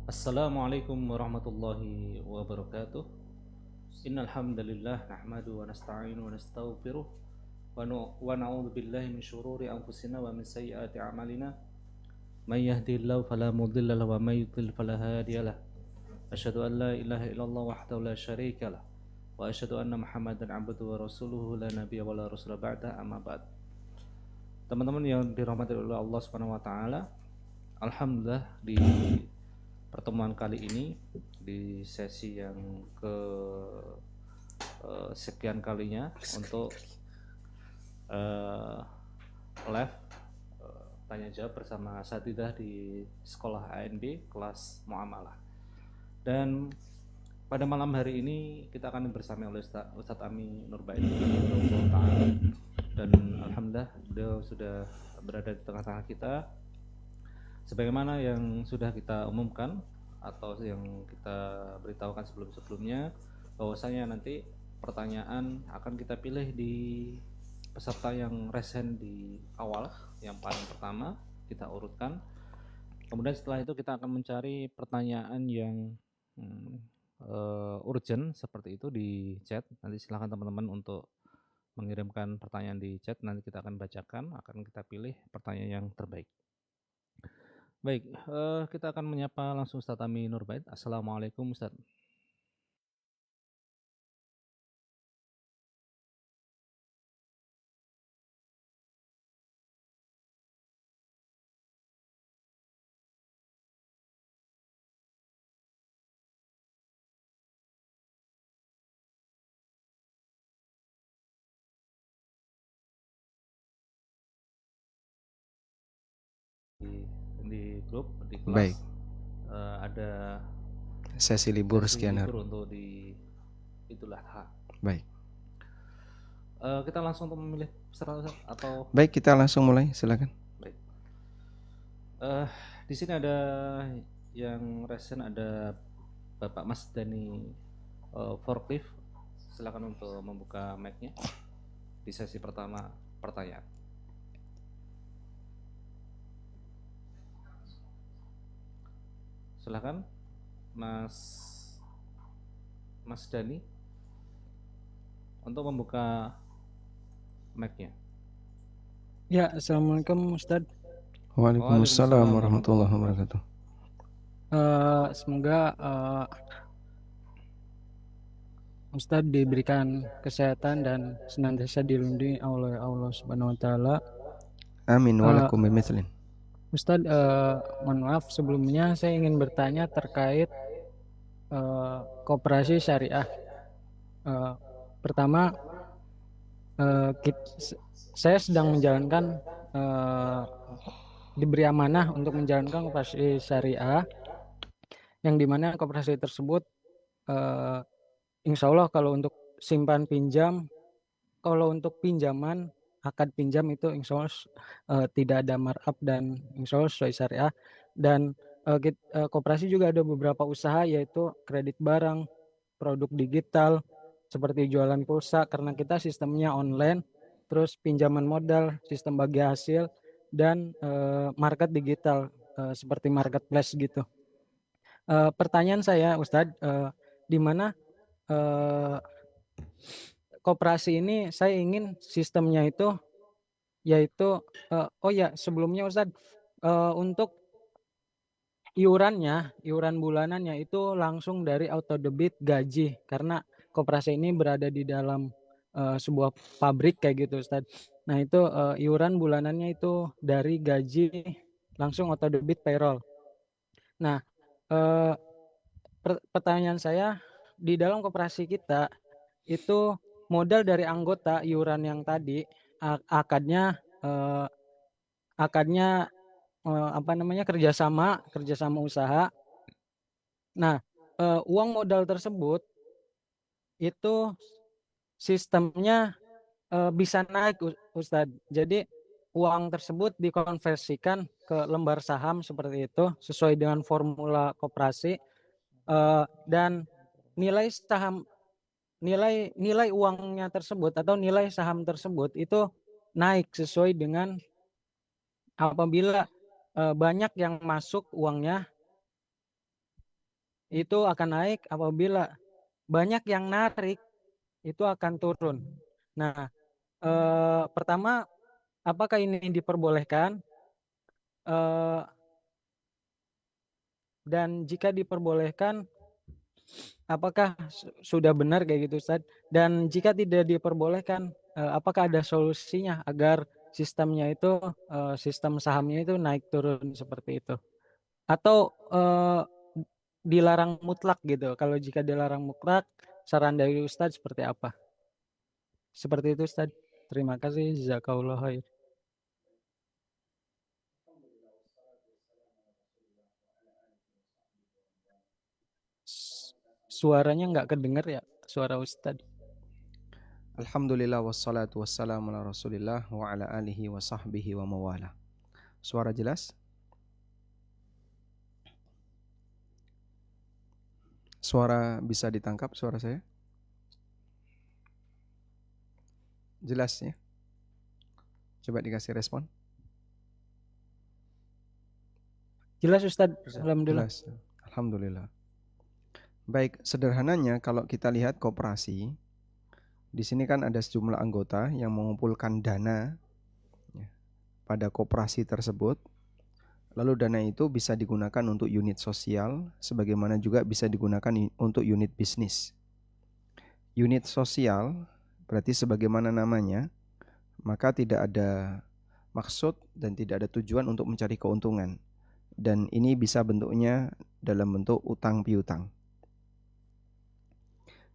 Assalamualaikum warahmatullahi wabarakatuh. Innal hamdalillah nahmadu wa nasta'inu wa nastaghfiruh wa na'udzu billahi min syururi anfusina wa min sayyiati a'malina. May yahdihillahu fala mudilla lahu wa may yudlil fala hadiyalah. Asyhadu an la ilaha illallah wahdahu la syarika lah wa asyhadu anna Muhammadan 'abduhu wa rasuluhu la nabiyya wa la rasula ba'da amma ba'd. Teman-teman yang dirahmati oleh Allah Subhanahu wa taala, alhamdulillah di pertemuan kali ini di sesi yang ke sekian kalinya untuk live tanya jawab bersama Satidah di sekolah ANB kelas Muamalah. Dan pada malam hari ini kita akan bersama oleh Ustadz Ami Nurbait dan alhamdulillah beliau sudah berada di tengah-tengah kita. Sebagaimana yang sudah kita umumkan atau yang kita beritahukan sebelum-sebelumnya, bahwasanya nanti pertanyaan akan kita pilih di peserta yang resen di awal, yang paling pertama kita urutkan. Kemudian setelah itu kita akan mencari pertanyaan yang urgent seperti itu di chat. Nanti silakan teman-teman untuk mengirimkan pertanyaan di chat, nanti kita akan bacakan, akan kita pilih pertanyaan yang terbaik. Baik, kita akan menyapa langsung Ustadz Ami Nurbait. Assalamualaikum Ustadz. Di grup, di kelas. Baik. Ada sesi libur sekian hari untuk di Idul Adha. Baik. Kita langsung untuk memilih peserta atau? Baik, kita langsung mulai, silakan. Baik. Di sini ada yang resen, ada Bapak Mas Dani Forklift. Silakan untuk membuka mic-nya di sesi pertama pertanyaan. Silakan Mas Dani untuk membuka mic-nya. Ya, assalamualaikum Ustadz. Waalaikumsalam warahmatullahi wabarakatuh. Semoga Ustadz diberikan kesehatan dan senantiasa dilindungi oleh Allah Subhanahu wa taala. Amin walakum bimithlin. Ustadz, mohon maaf sebelumnya saya ingin bertanya terkait koperasi syariah. Pertama, saya sedang menjalankan diberi amanah untuk menjalankan koperasi syariah, yang dimana koperasi tersebut insya Allah kalau untuk simpan pinjam, kalau untuk pinjaman akad pinjam itu insya Allah tidak ada markup dan insya Allah sesuai syariah. Dan koperasi juga ada beberapa usaha, yaitu kredit barang, produk digital seperti jualan pulsa karena kita sistemnya online, terus pinjaman modal, sistem bagi hasil, dan market digital seperti marketplace gitu. Pertanyaan saya Ustadz, di mana koperasi ini saya ingin sistemnya itu yaitu sebelumnya Ustadz, untuk iuran bulanannya itu langsung dari auto debit gaji, karena koperasi ini berada di dalam sebuah pabrik kayak gitu Ustadz. Nah itu iuran bulanannya itu dari gaji langsung auto debit payroll. Nah pertanyaan saya, di dalam koperasi kita itu modal dari anggota iuran yang tadi akadnya kerjasama usaha. Nah uang modal tersebut itu sistemnya bisa naik Ustadz. Jadi uang tersebut dikonversikan ke lembar saham seperti itu sesuai dengan formula koperasi, dan nilai uangnya tersebut atau nilai saham tersebut itu naik sesuai dengan apabila banyak yang masuk uangnya itu akan naik, apabila banyak yang narik itu akan turun. Nah, pertama, apakah ini diperbolehkan? Dan jika diperbolehkan, apakah sudah benar kayak gitu, Ustaz? Dan jika tidak diperbolehkan, apakah ada solusinya agar sistemnya itu, sistem sahamnya itu naik turun seperti itu? Atau dilarang mutlak gitu? Kalau jika dilarang mutlak, saran dari Ustaz seperti apa? Seperti itu, Ustaz. Terima kasih. Jazakallah khair. Suaranya nggak kedengar ya, suara Ustaz. Alhamdulillah wassalatu wassalamu ala Rasulillah wa ala alihi wa sahbihi wa mawala. Suara jelas? Suara bisa ditangkap suara saya? Jelas ya? Coba dikasih respon. Jelas, Ustaz. Alhamdulillah. Jelas. Alhamdulillah. Baik, sederhananya kalau kita lihat koperasi, di sini kan ada sejumlah anggota yang mengumpulkan dana ya, pada koperasi tersebut. Lalu dana itu bisa digunakan untuk unit sosial, sebagaimana juga bisa digunakan untuk unit bisnis. Unit sosial berarti sebagaimana namanya, maka tidak ada maksud dan tidak ada tujuan untuk mencari keuntungan. Dan ini bisa bentuknya dalam bentuk utang piutang.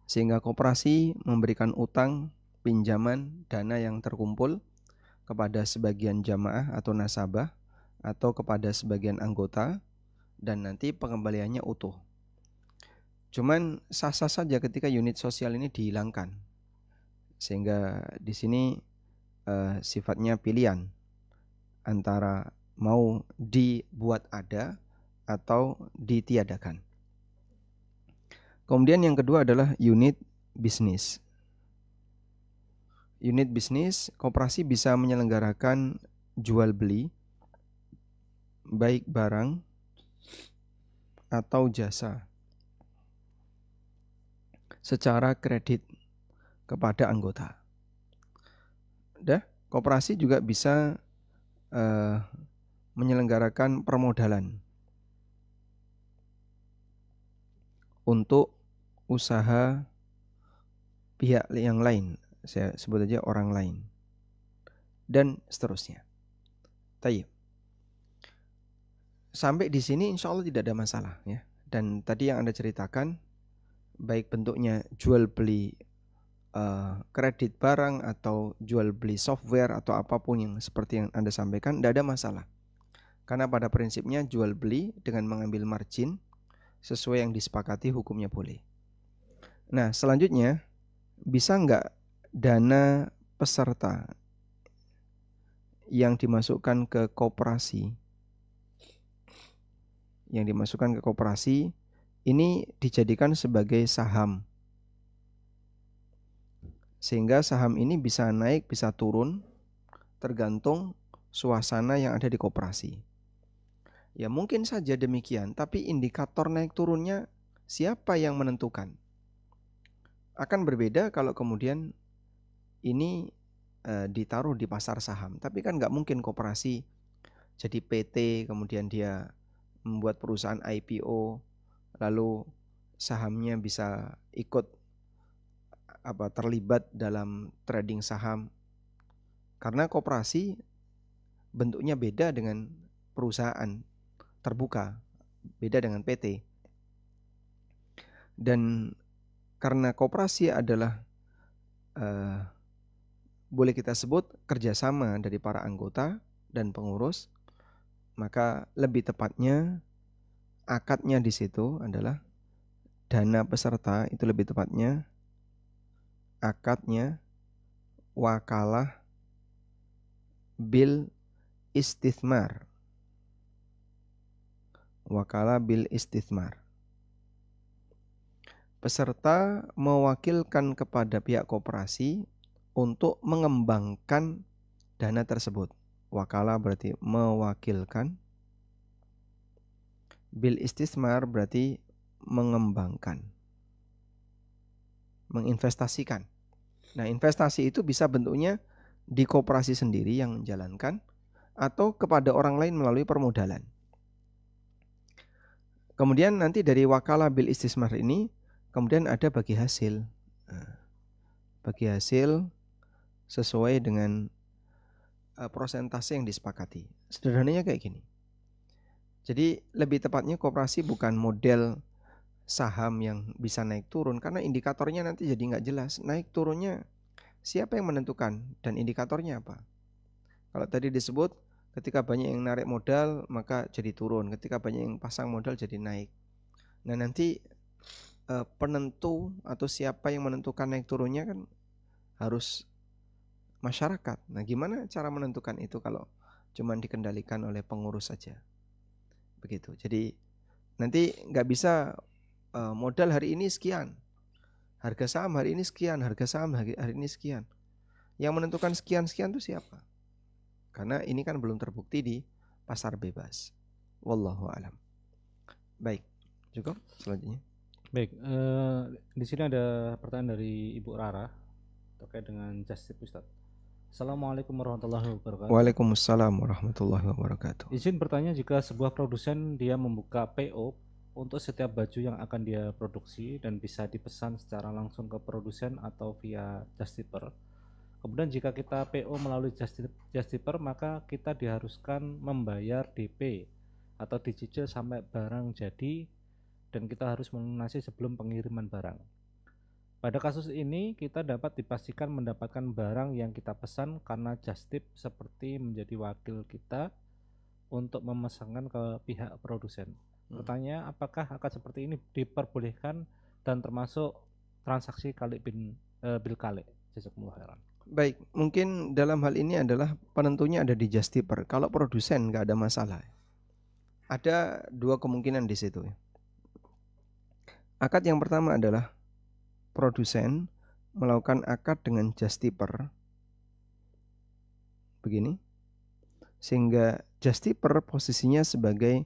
Sehingga koperasi memberikan utang, pinjaman, dana yang terkumpul kepada sebagian jamaah atau nasabah atau kepada sebagian anggota, dan nanti pengembaliannya utuh. Cuman sah-sah saja ketika unit sosial ini dihilangkan. Sehingga di sini sifatnya pilihan antara mau dibuat ada atau ditiadakan. Kemudian yang kedua adalah unit bisnis. Unit bisnis, koperasi bisa menyelenggarakan jual beli, baik barang atau jasa, secara kredit kepada anggota. Koperasi juga bisa menyelenggarakan permodalan untuk usaha pihak yang lain, saya sebut aja orang lain, dan seterusnya. Tayyib. Sampai di sini insya Allah tidak ada masalah ya. Dan tadi yang Anda ceritakan, baik bentuknya jual beli kredit barang atau jual beli software atau apapun yang seperti yang Anda sampaikan, tidak ada masalah. Karena pada prinsipnya jual beli dengan mengambil margin sesuai yang disepakati, hukumnya boleh. Nah, selanjutnya, bisa nggak dana peserta yang dimasukkan ke koperasi, ini dijadikan sebagai saham, sehingga saham ini bisa naik, bisa turun, tergantung suasana yang ada di koperasi. Ya mungkin saja demikian, tapi indikator naik turunnya siapa yang menentukan? Akan berbeda kalau kemudian ini ditaruh di pasar saham. Tapi kan nggak mungkin koperasi jadi PT, kemudian dia membuat perusahaan IPO, lalu sahamnya bisa ikut terlibat dalam trading saham. Karena koperasi bentuknya beda dengan perusahaan terbuka, beda dengan PT. Dan karena koperasi adalah boleh kita sebut kerjasama dari para anggota dan pengurus, maka lebih tepatnya akadnya di situ adalah dana peserta, itu lebih tepatnya akadnya wakalah bil istithmar. Wakalah bil istithmar. Peserta mewakilkan kepada pihak koperasi untuk mengembangkan dana tersebut. Wakalah berarti mewakilkan. Bil istithmar berarti mengembangkan, menginvestasikan. Nah, investasi itu bisa bentuknya di koperasi sendiri yang menjalankan atau kepada orang lain melalui permodalan. Kemudian nanti dari wakalah bil istismar ini kemudian ada bagi hasil. Nah, bagi hasil sesuai dengan persentase yang disepakati. Sederhananya kayak gini. Jadi lebih tepatnya koperasi bukan model saham yang bisa naik turun karena indikatornya nanti jadi nggak jelas. Naik turunnya siapa yang menentukan dan indikatornya apa? Kalau tadi disebut ketika banyak yang narik modal maka jadi turun, ketika banyak yang pasang modal jadi naik. Nah nanti penentu atau siapa yang menentukan naik turunnya kan harus masyarakat. Nah gimana cara menentukan itu kalau cuma dikendalikan oleh pengurus saja? Begitu. Jadi nanti nggak bisa modal hari ini sekian, harga saham hari ini sekian, harga saham hari ini sekian. Yang menentukan sekian-sekian itu siapa? Karena ini kan belum terbukti di pasar bebas. Wallahu alam. Baik, cukup selanjutnya. Baik, di sini ada pertanyaan dari Ibu Rara terkait dengan just tip Ustaz. Assalamualaikum warahmatullahi wabarakatuh. Waalaikumsalam warahmatullahi wabarakatuh. Izin bertanya, jika sebuah produsen dia membuka PO untuk setiap baju yang akan dia produksi dan bisa dipesan secara langsung ke produsen atau via just tipper. Kemudian jika kita PO melalui just tipper, maka kita diharuskan membayar DP atau dicicil sampai barang jadi dan kita harus melunasi sebelum pengiriman barang. Pada kasus ini kita dapat dipastikan mendapatkan barang yang kita pesan karena just tip seperti menjadi wakil kita untuk memesankan ke pihak produsen. Pertanyaan, apakah akad seperti ini diperbolehkan dan termasuk transaksi bil kali? Jazakumullah khairan. Baik, mungkin dalam hal ini adalah penentunya ada di just tipper. Kalau produsen nggak ada masalah. Ada dua kemungkinan di situ. Akad yang pertama adalah produsen melakukan akad dengan just tipper. Begini. Sehingga just tipper posisinya sebagai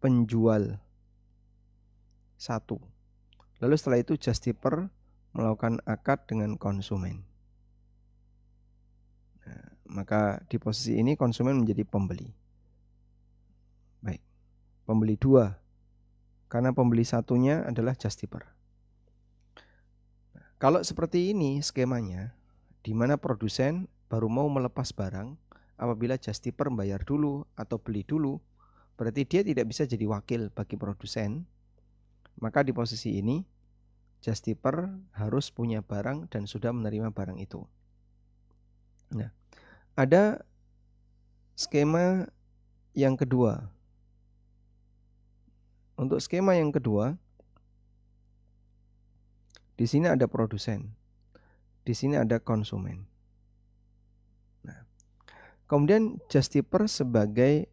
penjual satu. Lalu setelah itu just tipper melakukan akad dengan konsumen. Nah, maka di posisi ini konsumen menjadi pembeli. Baik, pembeli dua. Karena pembeli satunya adalah just tipper. Nah, kalau seperti ini skemanya, di mana produsen baru mau melepas barang apabila just tipper bayar dulu atau beli dulu, berarti dia tidak bisa jadi wakil bagi produsen. Maka di posisi ini just tipper harus punya barang dan sudah menerima barang itu. Nah, ada skema yang kedua. Untuk skema yang kedua, di sini ada produsen, di sini ada konsumen. Nah, kemudian just tipper sebagai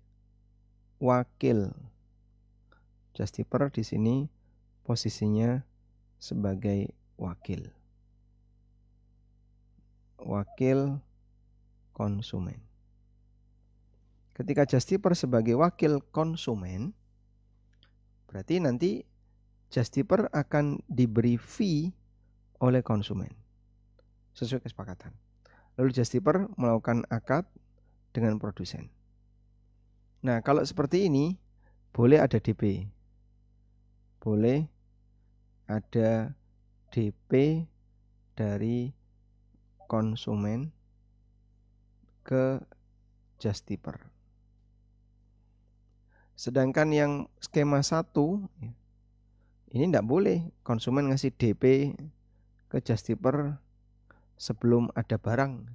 wakil. Just tipper di sini posisinya sebagai wakil. Wakil konsumen. Ketika just tipper sebagai wakil konsumen, berarti nanti just tipper akan diberi fee oleh konsumen sesuai kesepakatan. Lalu just tipper melakukan akad dengan produsen. Nah, kalau seperti ini boleh ada DP. Boleh ada DP dari konsumen ke just tipper. Sedangkan yang skema 1 ini tidak boleh konsumen ngasih DP ke just tipper sebelum ada barang.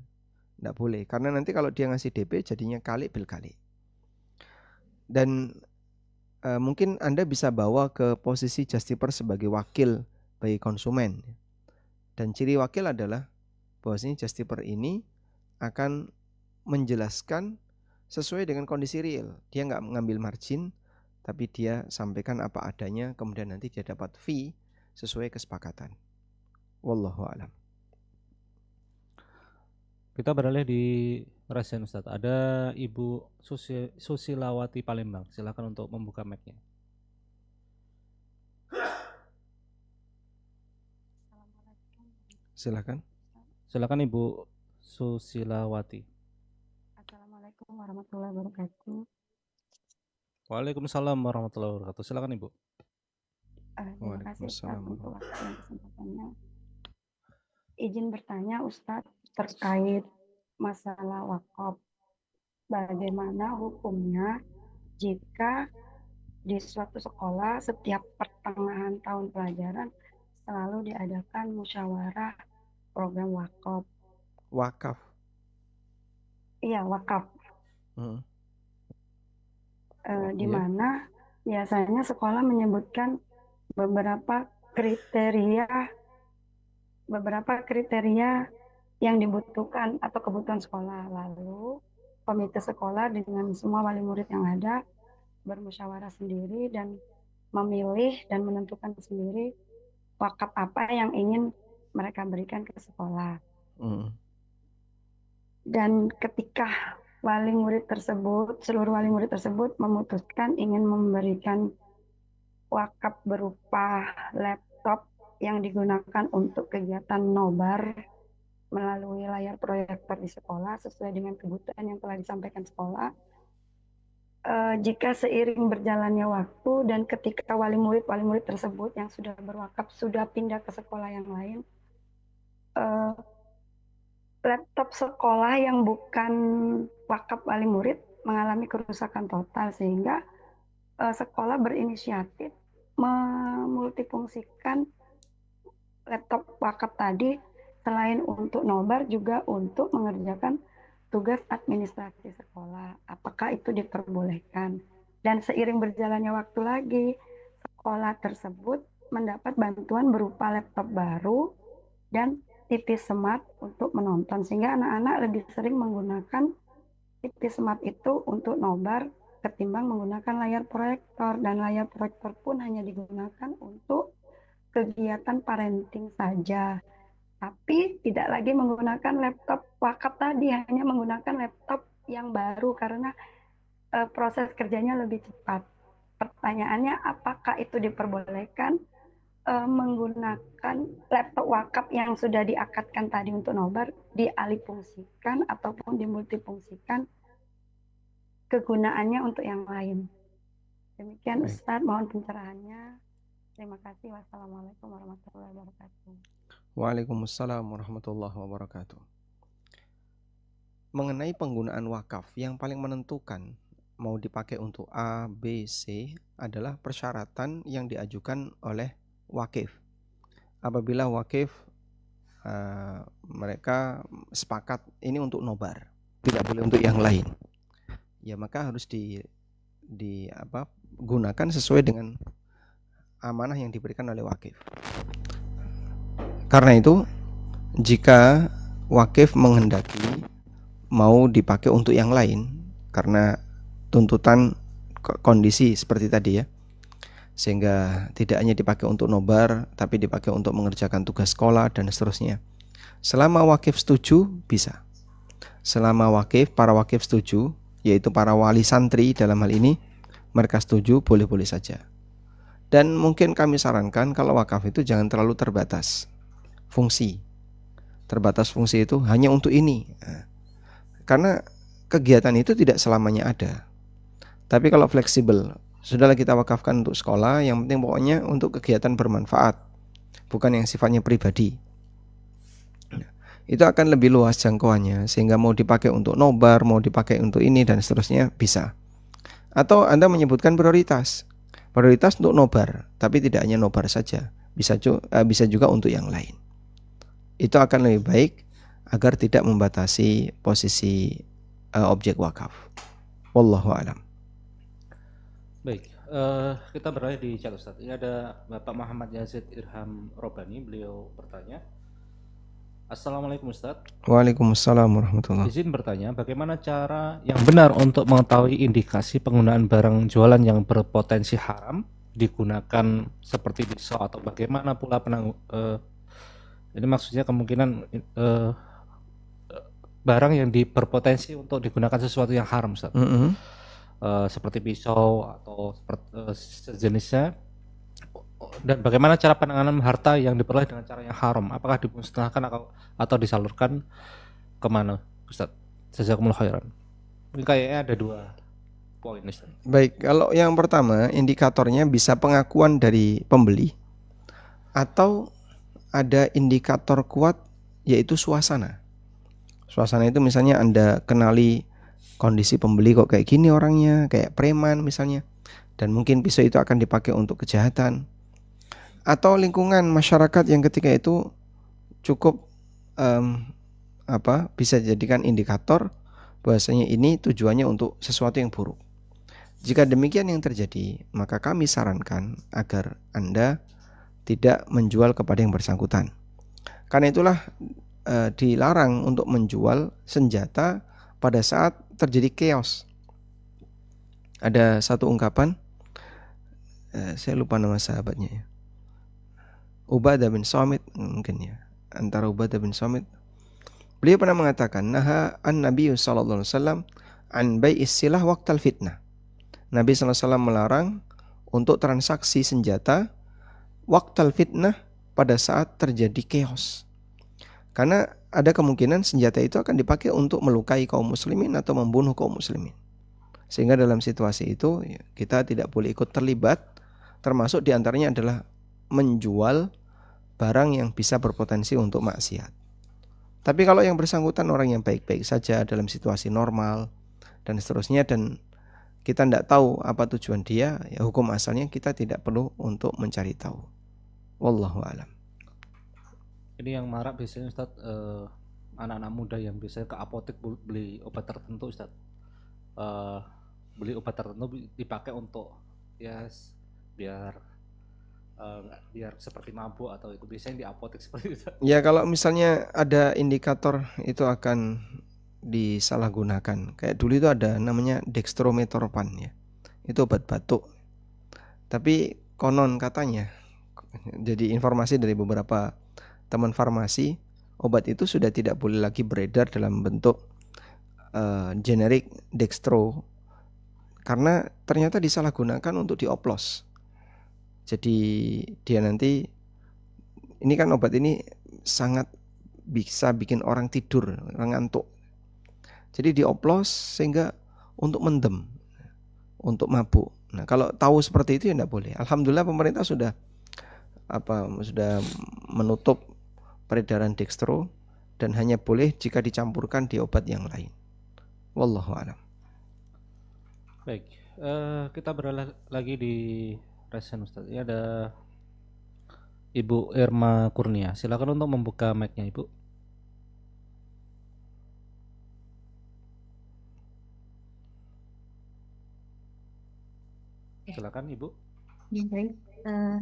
Tidak boleh, karena nanti kalau dia ngasih DP jadinya kali bil kali. Dan mungkin Anda bisa bawa ke posisi just tipper sebagai wakil bagi konsumen. Dan ciri wakil adalah bahwasanya just tipper ini akan menjelaskan sesuai dengan kondisi real. Dia nggak mengambil margin, tapi dia sampaikan apa adanya, kemudian nanti dia dapat fee sesuai kesepakatan. Wallahu a'lam. Kita beralih di Resen Ustaz. Ada Ibu Susilawati Palembang. Silakan untuk membuka mic-nya. Silakan. Silakan Ibu Susilawati. Assalamualaikum warahmatullahi wabarakatuh. Waalaikumsalam warahmatullahi wabarakatuh. Silakan Ibu. Terima kasih Ustaz Waalaikumsalam. untuk waktu dan kesempatannya. Izin bertanya Ustaz terkait masalah wakaf. Bagaimana hukumnya jika di suatu sekolah setiap pertengahan tahun pelajaran selalu diadakan musyawarah program wakaf? Wakaf. Iya, wakaf. Hmm. Di Iya. mana biasanya sekolah menyebutkan beberapa kriteria yang dibutuhkan atau kebutuhan sekolah. Lalu komite sekolah dengan semua wali murid yang ada bermusyawarah sendiri dan memilih dan menentukan sendiri wakaf apa yang ingin mereka berikan ke sekolah. Dan ketika seluruh wali murid tersebut memutuskan ingin memberikan wakaf berupa laptop yang digunakan untuk kegiatan nobar melalui layar proyektor di sekolah sesuai dengan kebutuhan yang telah disampaikan sekolah. Jika seiring berjalannya waktu dan ketika wali murid tersebut yang sudah berwakaf sudah pindah ke sekolah yang lain, laptop sekolah yang bukan wakaf wali murid mengalami kerusakan total sehingga sekolah berinisiatif memultifungsikan laptop wakaf tadi selain untuk nobar juga untuk mengerjakan tugas administrasi sekolah. Apakah itu diperbolehkan? Dan seiring berjalannya waktu lagi, sekolah tersebut mendapat bantuan berupa laptop baru dan TV smart untuk menonton, sehingga anak-anak lebih sering menggunakan TV smart itu untuk nobar ketimbang menggunakan layar proyektor, dan layar proyektor pun hanya digunakan untuk kegiatan parenting saja. Tapi tidak lagi menggunakan laptop wakaf tadi, hanya menggunakan laptop yang baru karena proses kerjanya lebih cepat. Pertanyaannya, apakah itu diperbolehkan menggunakan laptop wakaf yang sudah diakadkan tadi untuk nobar dialihfungsikan ataupun dimultifungsikan kegunaannya untuk yang lain? Demikian Ustadz, mohon pencerahannya. Terima kasih. Wassalamualaikum warahmatullahi wabarakatuh. Waalaikumsalam warahmatullahi wabarakatuh. Mengenai penggunaan wakaf, yang paling menentukan mau dipakai untuk A, B, C adalah persyaratan yang diajukan oleh wakif. Apabila wakif mereka sepakat ini untuk nobar, tidak boleh untuk yang lain, ya maka harus gunakan sesuai dengan amanah yang diberikan oleh wakif. Karena itu, jika wakif menghendaki mau dipakai untuk yang lain karena tuntutan kondisi seperti tadi ya, sehingga tidak hanya dipakai untuk nobar tapi dipakai untuk mengerjakan tugas sekolah dan seterusnya, selama wakif setuju bisa. Selama para wakif setuju, yaitu para wali santri dalam hal ini, mereka setuju, boleh-boleh saja. Dan mungkin kami sarankan kalau wakaf itu jangan terlalu terbatas fungsi itu hanya untuk ini, karena kegiatan itu tidak selamanya ada. Tapi kalau fleksibel, sudahlah kita wakafkan untuk sekolah, yang penting pokoknya untuk kegiatan bermanfaat, bukan yang sifatnya pribadi, itu akan lebih luas jangkauannya, sehingga mau dipakai untuk nobar, mau dipakai untuk ini dan seterusnya bisa. Atau Anda menyebutkan prioritas untuk nobar, tapi tidak hanya nobar saja, bisa juga untuk yang lain. Itu akan lebih baik agar tidak membatasi posisi objek wakaf. Wallahu a'lam. Baik, kita beralih di chat Ustaz. Ini ada Bapak Muhammad Yazid Irham Robani, beliau bertanya. Assalamualaikum Ustaz. Waalaikumsalam warahmatullahi wabarakatuh. Izin bertanya, bagaimana cara yang benar untuk mengetahui indikasi penggunaan barang jualan yang berpotensi haram digunakan seperti pisau, atau bagaimana pula ini maksudnya kemungkinan barang yang berpotensi untuk digunakan sesuatu yang haram, Ustaz. Seperti pisau atau sejenisnya, Dan bagaimana cara penanganan harta yang diperoleh dengan cara yang haram? Apakah dimusnahkan atau disalurkan kemana, Ustaz? Jazakumullah khairan. Ini kayaknya ada 2 poin, Ustaz. Baik, kalau yang pertama indikatornya bisa pengakuan dari pembeli atau ada indikator kuat yaitu suasana. Suasana itu misalnya Anda kenali kondisi pembeli kok kayak gini orangnya, kayak preman misalnya, dan mungkin pisau itu akan dipakai untuk kejahatan. Atau lingkungan masyarakat yang ketika itu cukup bisa dijadikan indikator bahwasanya ini tujuannya untuk sesuatu yang buruk. Jika demikian yang terjadi, maka kami sarankan agar Anda tidak menjual kepada yang bersangkutan. Karena itulah dilarang untuk menjual senjata pada saat terjadi chaos. Ada satu ungkapan, saya lupa nama sahabatnya ya. Ubadah bin Samit mungkin ya, antara Ubadah bin Samit. Beliau pernah mengatakan, naha an-nabiy sallallahu alaihi wasallam an bai'is silah waqtal fitnah. Nabi sallallahu alaihi wasallam melarang untuk transaksi senjata waqtal fitnah pada saat terjadi chaos. Karena ada kemungkinan senjata itu akan dipakai untuk melukai kaum muslimin atau membunuh kaum muslimin. Sehingga dalam situasi itu kita tidak boleh ikut terlibat, termasuk diantaranya adalah menjual barang yang bisa berpotensi untuk maksiat. Tapi kalau yang bersangkutan orang yang baik-baik saja dalam situasi normal dan seterusnya, dan kita tidak tahu apa tujuan dia, ya hukum asalnya kita tidak perlu untuk mencari tahu. Wallahu a'lam. Ini yang marak biasanya, Ustaz, anak-anak muda yang biasanya ke apotek beli obat tertentu, Ustaz. Beli obat tertentu dipakai untuk biar seperti mabuk atau itu biasanya di apotek seperti itu. Ya kalau misalnya ada indikator itu akan disalahgunakan. Kayak dulu itu ada namanya dextromethorphan ya. Itu obat batuk. Tapi konon katanya, jadi informasi dari beberapa teman farmasi, obat itu sudah tidak boleh lagi beredar dalam bentuk generik dextro karena ternyata disalahgunakan untuk dioplos. Jadi dia nanti, ini kan obat ini sangat bisa bikin orang tidur, ngantuk. Jadi dioplos sehingga untuk mendem, untuk mabuk. Nah kalau tahu seperti itu ya tidak boleh. Alhamdulillah pemerintah sudah menutup peredaran dextro dan hanya boleh jika dicampurkan di obat yang lain. Wallahu a'lam. Baik, kita beralih lagi di resen, Ustaz. Ya, ada Ibu Irma Kurnia. Silakan untuk membuka mic-nya, Ibu. Silakan, Ibu. Ya, baik.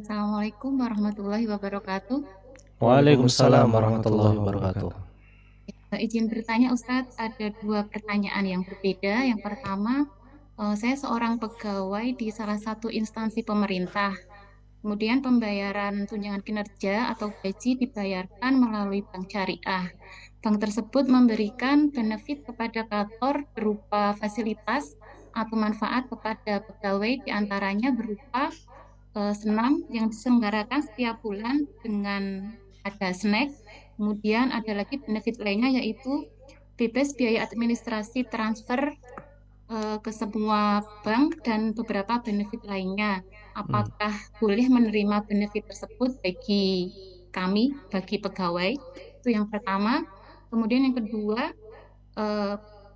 Assalamualaikum warahmatullahi wabarakatuh. Waalaikumsalam warahmatullahi wabarakatuh. Izin bertanya, Ustadz, ada 2 pertanyaan yang berbeda. Yang pertama, saya seorang pegawai di salah satu instansi pemerintah. Kemudian pembayaran tunjangan kinerja atau gaji dibayarkan melalui bank syariah. Bank tersebut memberikan benefit kepada kantor berupa fasilitas atau manfaat kepada pegawai, diantaranya berupa senam yang diselenggarakan setiap bulan dengan ada snack. Kemudian ada lagi benefit lainnya yaitu bebas biaya administrasi transfer ke semua bank dan beberapa benefit lainnya. Apakah boleh menerima benefit tersebut bagi kami, bagi pegawai? Itu yang pertama. Kemudian yang kedua,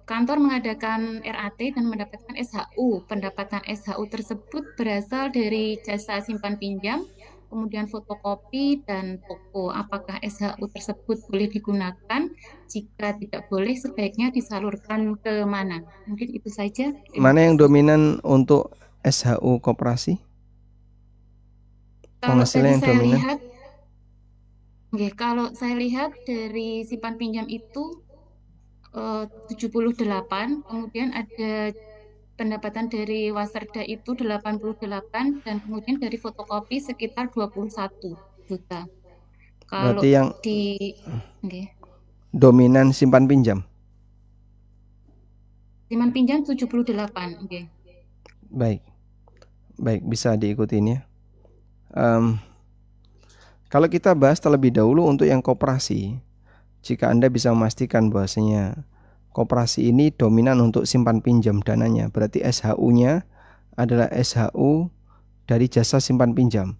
kantor mengadakan RAT dan mendapatkan SHU. Pendapatan SHU tersebut berasal dari jasa simpan pinjam, kemudian fotokopi dan toko. Apakah SHU tersebut boleh digunakan? Jika tidak boleh, sebaiknya disalurkan ke mana? Mungkin itu saja. Mana yang dominan untuk SHU koperasi? Kalau Penghasilan yang tadi saya dominan? lihat, kalau saya lihat dari simpan pinjam itu 78, kemudian ada pendapatan dari Wasserda itu 88, dan kemudian dari fotokopi sekitar 21 juta. Kalau Berarti yang dominan simpan pinjam? Simpan pinjam 78. Baik, bisa diikuti ini ya. Kalau kita bahas terlebih dahulu untuk yang koperasi, jika Anda bisa memastikan bahwasanya koperasi ini dominan untuk simpan pinjam dananya, berarti SHU-nya adalah SHU dari jasa simpan pinjam.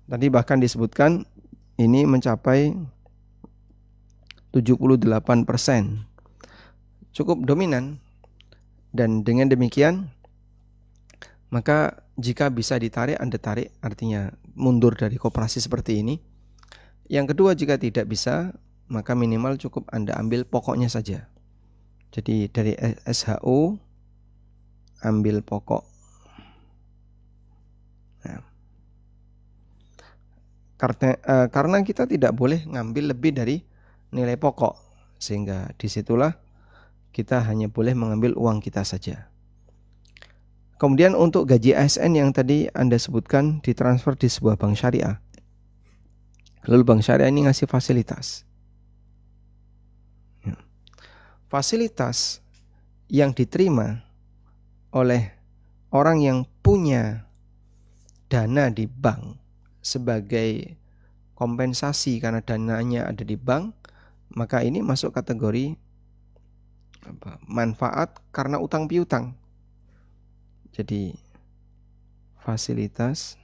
Tadi bahkan disebutkan ini mencapai 78%. Cukup dominan. Dan dengan demikian, maka jika bisa ditarik, Anda tarik, artinya mundur dari koperasi seperti ini. Yang kedua, jika tidak bisa, maka minimal cukup Anda ambil pokoknya saja. Jadi dari SHU ambil pokok. Nah, karena kita tidak boleh ngambil lebih dari nilai pokok, sehingga disitulah kita hanya boleh mengambil uang kita saja. Kemudian untuk gaji ASN yang tadi Anda sebutkan ditransfer di sebuah bank syariah. Lalu bank syariah ini ngasih fasilitas. Fasilitas yang diterima oleh orang yang punya dana di bank sebagai kompensasi karena dananya ada di bank, maka ini masuk kategori manfaat karena utang piutang. Jadi fasilitas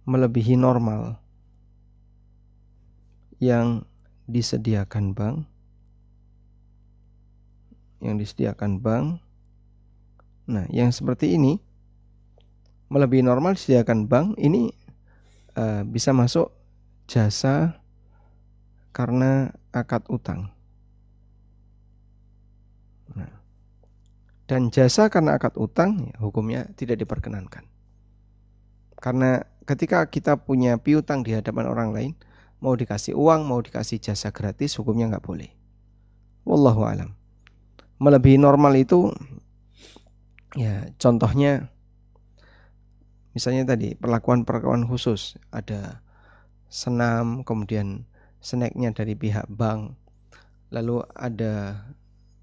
melebihi normal yang disediakan bank, Nah, yang seperti ini melebihi normal disediakan bank, ini bisa masuk jasa karena akad utang. Nah, dan jasa karena akad utang hukumnya tidak diperkenankan. Karena ketika kita punya piutang di hadapan orang lain, mau dikasih uang, mau dikasih jasa gratis, hukumnya nggak boleh. Wallahu alam. Melebihi normal itu, ya contohnya, misalnya tadi perlakuan khusus, ada senam, kemudian snacknya dari pihak bank, lalu ada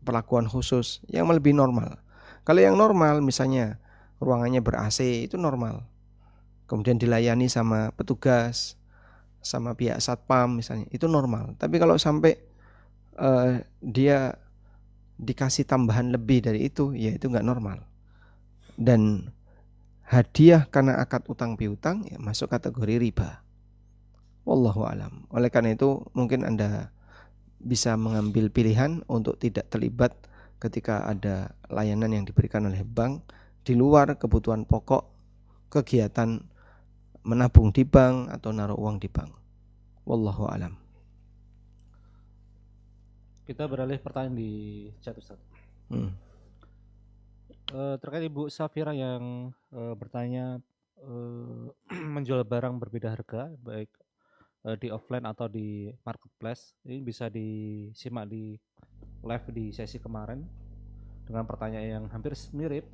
perlakuan khusus yang lebih normal. Kalau yang normal misalnya ruangannya ber-AC, itu normal. Kemudian dilayani sama petugas, sama pihak satpam misalnya, itu normal. Tapi kalau sampai dia dikasih tambahan lebih dari itu, ya itu nggak normal. Dan hadiah karena akad utang piutang ya masuk kategori riba. Wallahu alam. Oleh karena itu mungkin Anda bisa mengambil pilihan untuk tidak terlibat ketika ada layanan yang diberikan oleh bank di luar kebutuhan pokok kegiatan menabung di bank atau naruh uang di bank. Wallahu alam. Kita beralih pertanyaan di chat, Ustaz. Terkait Ibu Safira yang bertanya menjual barang berbeda harga, baik di offline atau di marketplace, ini bisa disimak di live di sesi kemarin dengan pertanyaan yang hampir mirip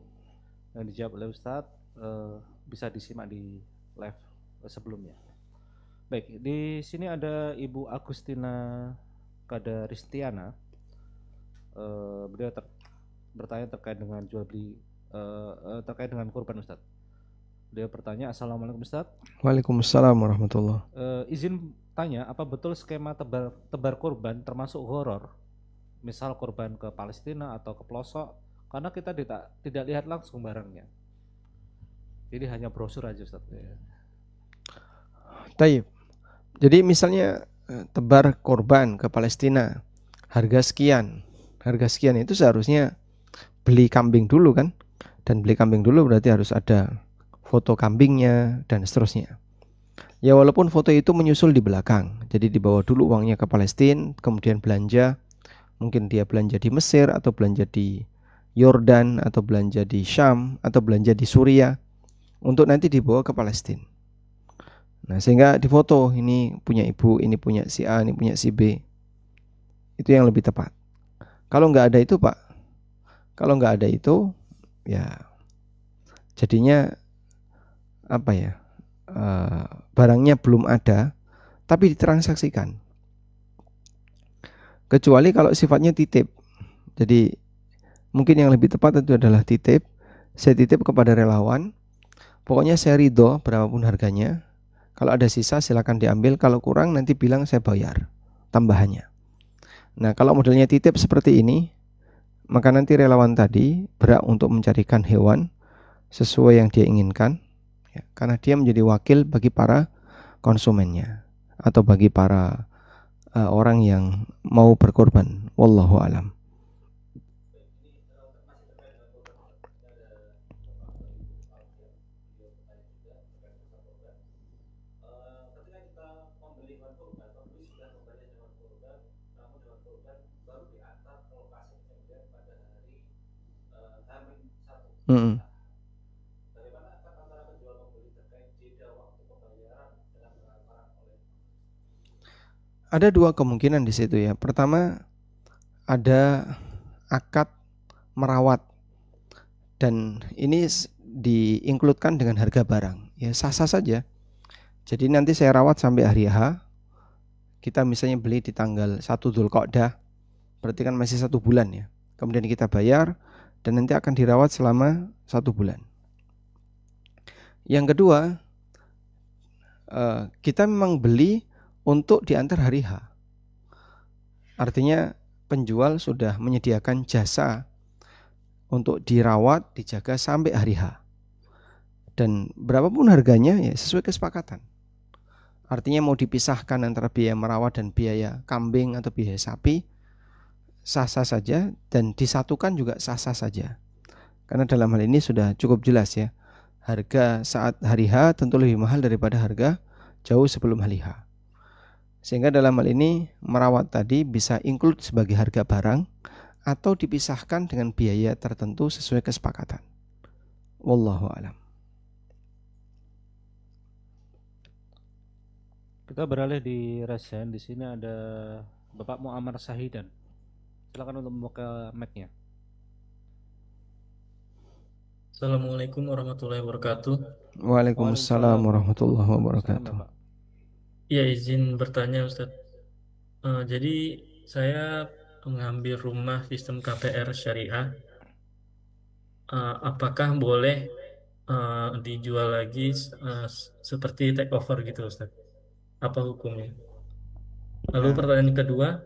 yang dijawab oleh Ustadz, bisa disimak di live sebelumnya. Baik, di sini ada Ibu Agustina Kadaristiana. Beliau bertanya terkait dengan jual beli, terkait dengan kurban, Ustadz. Beliau bertanya, Assalamualaikum Ustadz. Waalaikumsalam warahmatullahi. Izin tanya, apa betul skema tebar kurban termasuk horor? Misal kurban ke Palestina atau ke pelosok, karena kita tidak lihat langsung barangnya. Jadi hanya brosur aja, Ustaz. Taib. Jadi misalnya tebar kurban ke Palestina, harga sekian itu seharusnya beli kambing dulu kan, dan beli kambing dulu berarti harus ada foto kambingnya dan seterusnya. Ya walaupun foto itu menyusul di belakang, jadi dibawa dulu uangnya ke Palestina, kemudian belanja, mungkin dia belanja di Mesir atau belanja di Yordan atau belanja di Syam atau belanja di Suriah untuk nanti dibawa ke Palestina. Nah sehingga difoto, ini punya ibu, ini punya si A, ini punya si B. Itu yang lebih tepat. Kalau nggak ada itu Pak, kalau nggak ada itu ya jadinya apa ya, barangnya belum ada tapi ditransaksikan. Kecuali kalau sifatnya titip. Jadi mungkin yang lebih tepat itu adalah titip. Saya titip kepada relawan Pokoknya saya ridho berapapun harganya. Kalau ada sisa silakan diambil, kalau kurang nanti bilang saya bayar tambahannya. Nah, kalau modelnya titip seperti ini, maka nanti relawan tadi berhak untuk mencarikan hewan sesuai yang dia inginkan, ya, karena dia menjadi wakil bagi para konsumennya atau bagi para orang yang mau berkorban. Wallahu alam. Mm-mm. Ada dua kemungkinan di situ ya. Pertama, ada akad merawat dan ini diinkludkan dengan harga barang. Ya sah-sah saja. Jadi nanti saya rawat sampai hari H. Kita misalnya beli di tanggal 1 Dzulqa'dah, berarti kan masih 1 bulan ya. Kemudian kita bayar dan nanti akan dirawat selama 1 bulan. Yang kedua, kita memang beli untuk diantar hari H. Artinya penjual sudah menyediakan jasa untuk dirawat, dijaga sampai hari H. Dan berapapun harganya ya sesuai kesepakatan. Artinya mau dipisahkan antara biaya merawat dan biaya kambing atau biaya sapi, sah-sah saja, dan disatukan juga sah-sah saja. Karena dalam hal ini sudah cukup jelas ya. Harga saat hari H tentu lebih mahal daripada harga jauh sebelum hari H. Sehingga dalam hal ini merawat tadi bisa include sebagai harga barang atau dipisahkan dengan biaya tertentu sesuai kesepakatan. Wallahu a'lam. Kita beralih di resen. Di sini ada Bapak Muammar Sahidan. Silakan untuk membuka mic-nya. Assalamualaikum warahmatullahi wabarakatuh. Waalaikumsalam warahmatullahi wabarakatuh. Iya, izin bertanya Ustadz. Jadi saya mengambil rumah sistem KPR syariah. Apakah boleh dijual lagi seperti take over gitu Ustadz? Apa hukumnya? Lalu pertanyaan kedua,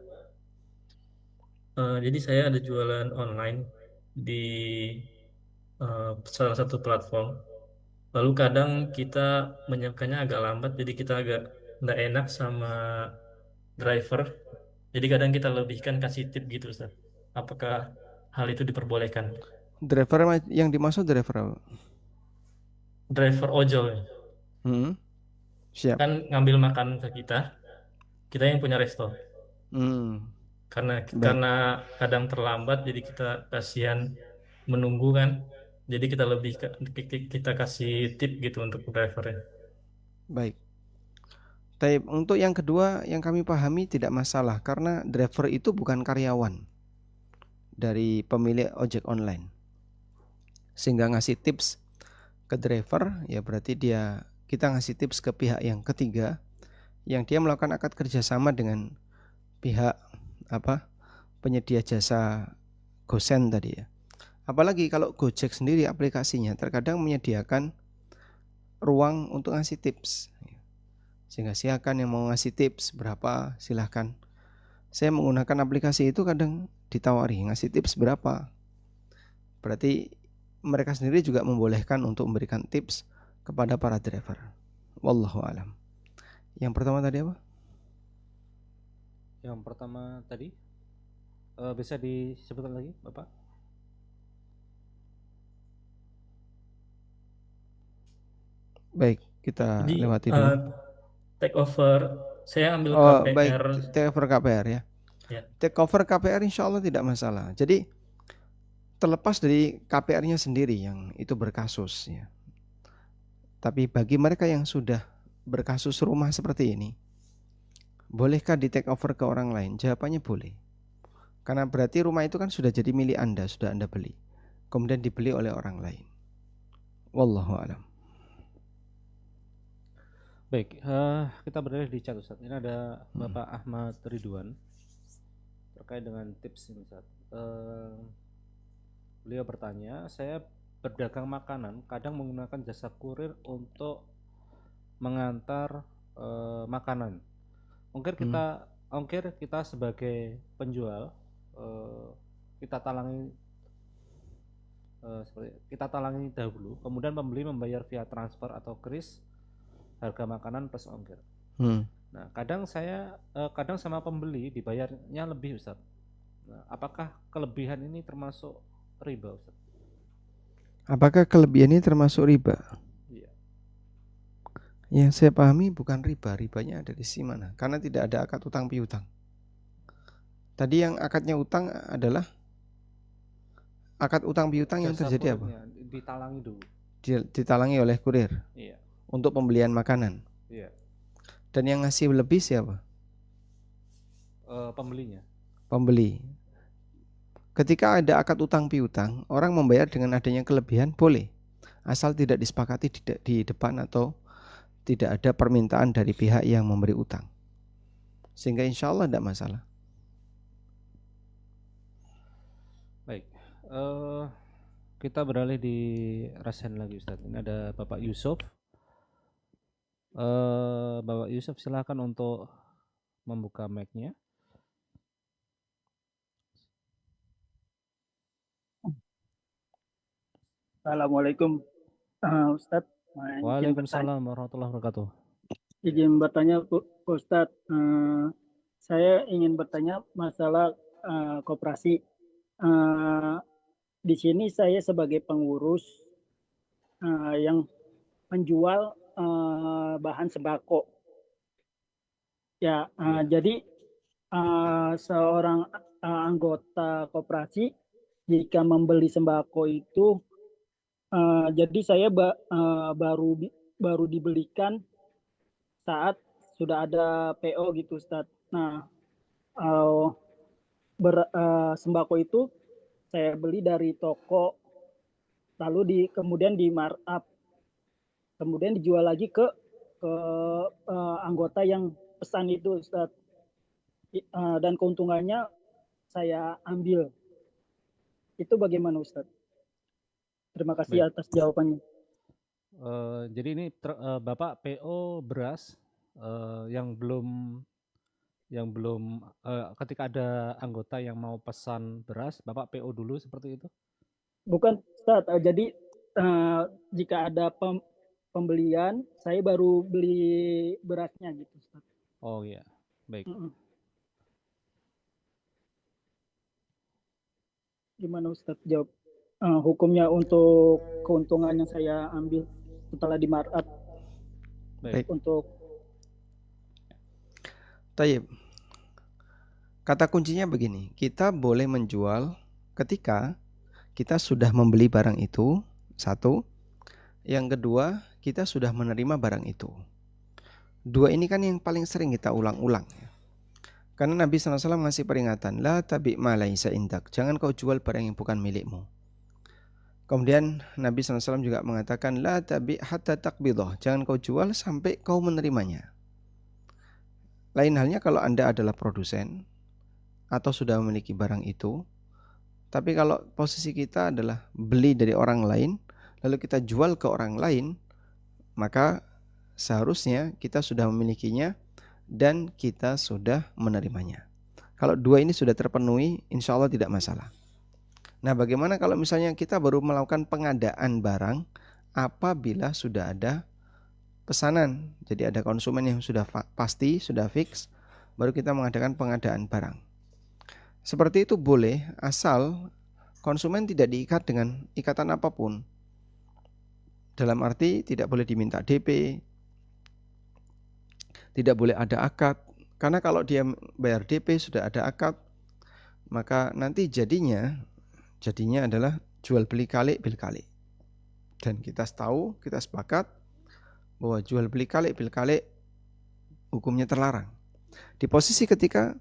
jadi saya ada jualan online di salah satu platform. Lalu kadang kita menyiapkannya agak lambat, jadi kita agak nggak enak sama driver. Jadi kadang kita lebihkan kasih tip gitu Ustaz. Apakah hal itu diperbolehkan? Driver yang dimaksud driver apa? Driver ojol ya. Siap. Kan ngambil makan ke kita yang punya resto. Karena kadang terlambat, jadi kita kasihan menunggu kan. Jadi kita kasih tip gitu untuk drivernya. Baik. Tapi untuk yang kedua yang kami pahami tidak masalah karena driver itu bukan karyawan dari pemilik ojek online. Sehingga ngasih tips ke driver ya berarti kita ngasih tips ke pihak yang ketiga yang dia melakukan akad kerjasama dengan pihak penyedia jasa gosen tadi ya. Apalagi kalau Gojek sendiri aplikasinya terkadang menyediakan ruang untuk ngasih tips. Sehingga silakan yang mau ngasih tips berapa silahkan. Saya menggunakan aplikasi itu kadang ditawari ngasih tips berapa. Berarti mereka sendiri juga membolehkan untuk memberikan tips kepada para driver. Wallahu alam. Yang pertama tadi apa? Yang pertama tadi bisa disebutkan lagi Bapak? Baik, kita lewati dulu. Take over, saya ambil KPR. Baik, take over KPR ya. Take over KPR insya Allah tidak masalah. Jadi terlepas dari KPR-nya sendiri yang itu berkasus ya. Tapi bagi mereka yang sudah berkasus rumah seperti ini, bolehkah di take over ke orang lain? Jawabannya boleh. Karena berarti rumah itu kan sudah jadi milik Anda, sudah Anda beli. Kemudian dibeli oleh orang lain. Wallahu a'lam. Baik, kita beralih di chat Ustaz. Ini ada Bapak Ahmad Ridwan terkait dengan tips ini Ustaz. Beliau bertanya, saya berdagang makanan kadang menggunakan jasa kurir untuk mengantar makanan. Ongkir kita sebagai penjual kita talangi dahulu, kemudian pembeli membayar via transfer atau kris harga makanan plus ongkir. Nah, kadang sama pembeli dibayarnya lebih, Ustaz. Nah, apakah kelebihan ini termasuk riba, Ustaz? Apakah kelebihan ini termasuk riba? Iya. Yang saya pahami bukan riba. Ribanya ada di sisi mana? Karena tidak ada akad utang piutang. Tadi yang akadnya utang adalah akad utang piutang yang Jasa terjadi apa? kurirnya ditalangi dulu. Ditalangi oleh kurir. Iya. Untuk pembelian makanan. Iya. Dan yang ngasih lebih siapa? Pembelinya. Pembeli. Ketika ada akad utang piutang, orang membayar dengan adanya kelebihan boleh, asal tidak disepakati di depan atau tidak ada permintaan dari pihak yang memberi utang. Sehingga insya Allah tidak masalah. Baik. Kita beralih di rasen lagi, Ustaz. Ini ada Bapak Yusuf. Bapak Yusuf, silakan untuk membuka mic-nya. Assalamualaikum, Ustadz. Waalaikumsalam warahmatullahi wabarakatuh. Izin bertanya, Ustadz. Saya ingin bertanya masalah koperasi. Di sini saya sebagai pengurus yang menjual bahan sembako. Ya, jadi seorang anggota koperasi jika membeli sembako itu, jadi saya baru dibelikan saat sudah ada PO gitu, Ustadz. Nah, sembako itu saya beli dari toko, lalu kemudian di markup, kemudian dijual lagi ke anggota yang pesan itu, Ustadz. Dan keuntungannya saya ambil. Itu bagaimana, Ustadz? Terima kasih atas jawabannya. Jadi ini Bapak PO beras yang belum ketika ada anggota yang mau pesan beras, Bapak PO dulu seperti itu? Bukan, Ustadz. Jadi jika ada pembelian, saya baru beli berasnya gitu, Ustadz. Oh iya, baik. Gimana, Ustadz, jawab hukumnya untuk keuntungan yang saya ambil setelah di markup? Baik. Untuk Tayyib. Kata kuncinya begini, kita boleh menjual ketika kita sudah membeli barang itu, satu. Yang kedua, kita sudah menerima barang itu. Dua ini kan yang paling sering kita ulang-ulang. Karena Nabi SAW ngasih peringatan, la tabi' ma laisa indak. Jangan kau jual barang yang bukan milikmu. Kemudian Nabi SAW juga mengatakan, la tabi' hatta taqbidah. Jangan kau jual sampai kau menerimanya. Lain halnya kalau Anda adalah produsen atau sudah memiliki barang itu, tapi kalau posisi kita adalah beli dari orang lain, lalu kita jual ke orang lain, maka seharusnya kita sudah memilikinya dan kita sudah menerimanya. Kalau dua ini sudah terpenuhi, insya Allah tidak masalah. Nah, bagaimana kalau misalnya kita baru melakukan pengadaan barang apabila sudah ada pesanan, jadi ada konsumen yang sudah pasti, sudah fix, baru kita mengadakan pengadaan barang. Seperti itu boleh, asal konsumen tidak diikat dengan ikatan apapun. Dalam arti tidak boleh diminta DP, tidak boleh ada akad, karena kalau dia bayar DP sudah ada akad, maka nanti jadinya adalah jual beli kalik bil kalik. Dan kita tahu, kita sepakat bahwa jual beli kalik bil kalik hukumnya terlarang. Di posisi ketika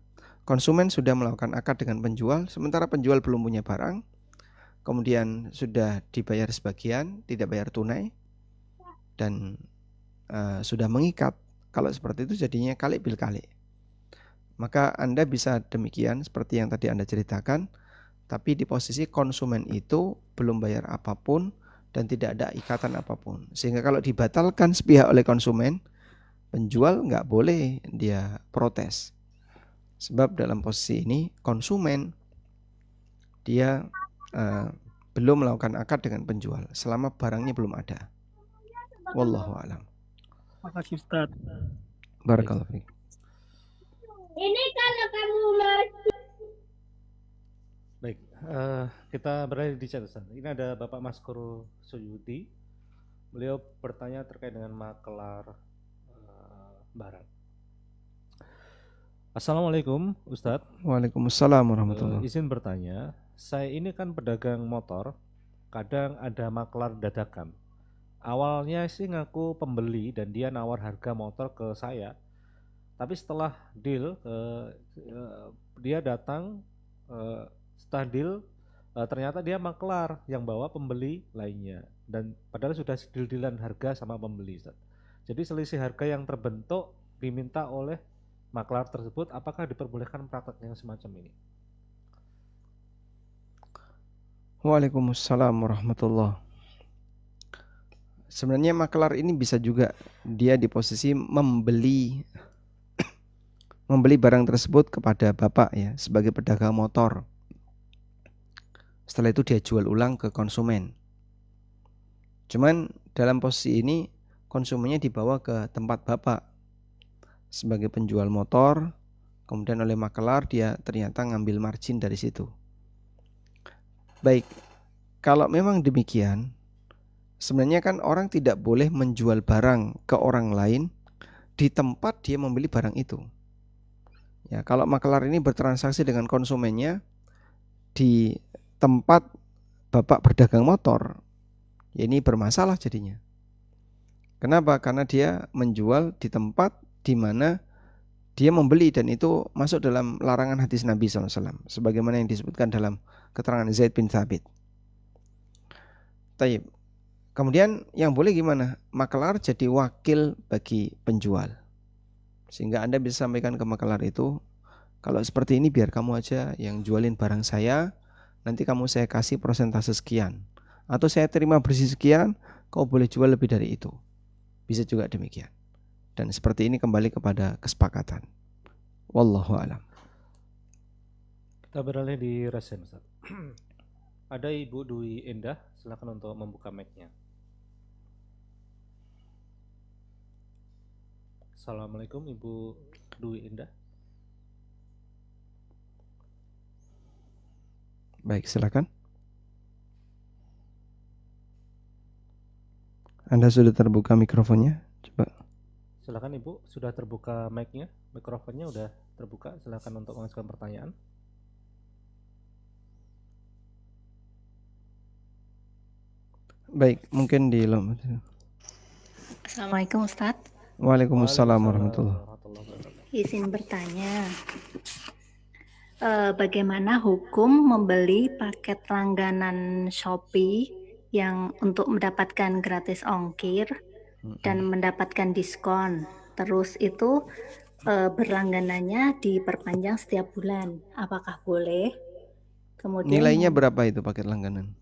konsumen sudah melakukan akad dengan penjual, sementara penjual belum punya barang, kemudian sudah dibayar sebagian, tidak bayar tunai, dan sudah mengikat, kalau seperti itu jadinya kalik bil kalik. Maka Anda bisa demikian seperti yang tadi Anda ceritakan, tapi di posisi konsumen itu belum bayar apapun dan tidak ada ikatan apapun. Sehingga kalau dibatalkan sepihak oleh konsumen, penjual nggak boleh dia protes. Sebab dalam posisi ini konsumen dia belum melakukan akad dengan penjual selama barangnya belum ada. Wallahu a'lam. Makasih Ustaz. Barakallahu fiik. Ini kalau kamu Baik, kita beralih di chat Ustaz. Ini ada Bapak Maskoro Suyudi. Beliau bertanya terkait dengan makelar barang. Assalamualaikum Ustadz. Waalaikumsalam warahmatullahi. Izin bertanya, saya ini kan pedagang motor, kadang ada maklar dadakan. Awalnya sih ngaku pembeli dan dia nawar harga motor ke saya. Tapi setelah deal, dia datang, setelah deal, ternyata dia maklar yang bawa pembeli lainnya. Dan padahal sudah deal-dealan harga sama pembeli, Ustaz. Jadi selisih harga yang terbentuk diminta oleh maklar tersebut, apakah diperbolehkan praktek yang semacam ini? Waalaikumsalam warahmatullahi. Sebenarnya maklar ini bisa juga dia di posisi membeli barang tersebut kepada bapak ya sebagai pedagang motor. Setelah itu dia jual ulang ke konsumen. Cuman dalam posisi ini konsumennya dibawa ke tempat bapak sebagai penjual motor, kemudian oleh maklar dia ternyata ngambil margin dari situ. Baik, kalau memang demikian, sebenarnya kan orang tidak boleh menjual barang ke orang lain di tempat dia membeli barang itu. Ya, kalau maklar ini bertransaksi dengan konsumennya di tempat bapak berdagang motor, ya ini bermasalah jadinya. Kenapa? Karena dia menjual di tempat di mana dia membeli dan itu masuk dalam larangan hadis Nabi SAW, sebagaimana yang disebutkan dalam keterangan Zaid bin Thabit. Taib. Kemudian yang boleh gimana? Maklar jadi wakil bagi penjual. Sehingga Anda bisa sampaikan ke maklar itu, kalau seperti ini biar kamu aja yang jualin barang saya, nanti kamu saya kasih persentase sekian. Atau saya terima bersih sekian, kau boleh jual lebih dari itu. Bisa juga demikian. Dan seperti ini kembali kepada kesepakatan. Wallahu a'lam. Kita beralih di resen, Ustaz. Ada Ibu Dwi Endah, silakan untuk membuka mic-nya. Assalamualaikum Ibu Dwi Endah. Baik, silakan. Anda sudah terbuka mikrofonnya? Coba. Silakan Ibu, sudah terbuka mic-nya, mikrofonnya udah terbuka. Silakan untuk mengajukan pertanyaan. Baik, mungkin di Assalamualaikum Ustadz. Waalaikumsalam warahmatullahi wabarakatuh. Izin bertanya, bagaimana hukum membeli paket langganan Shopee yang untuk mendapatkan gratis ongkir dan mendapatkan diskon? Terus itu berlangganannya diperpanjang setiap bulan. Apakah boleh? Kemudian nilainya berapa itu paket langganan?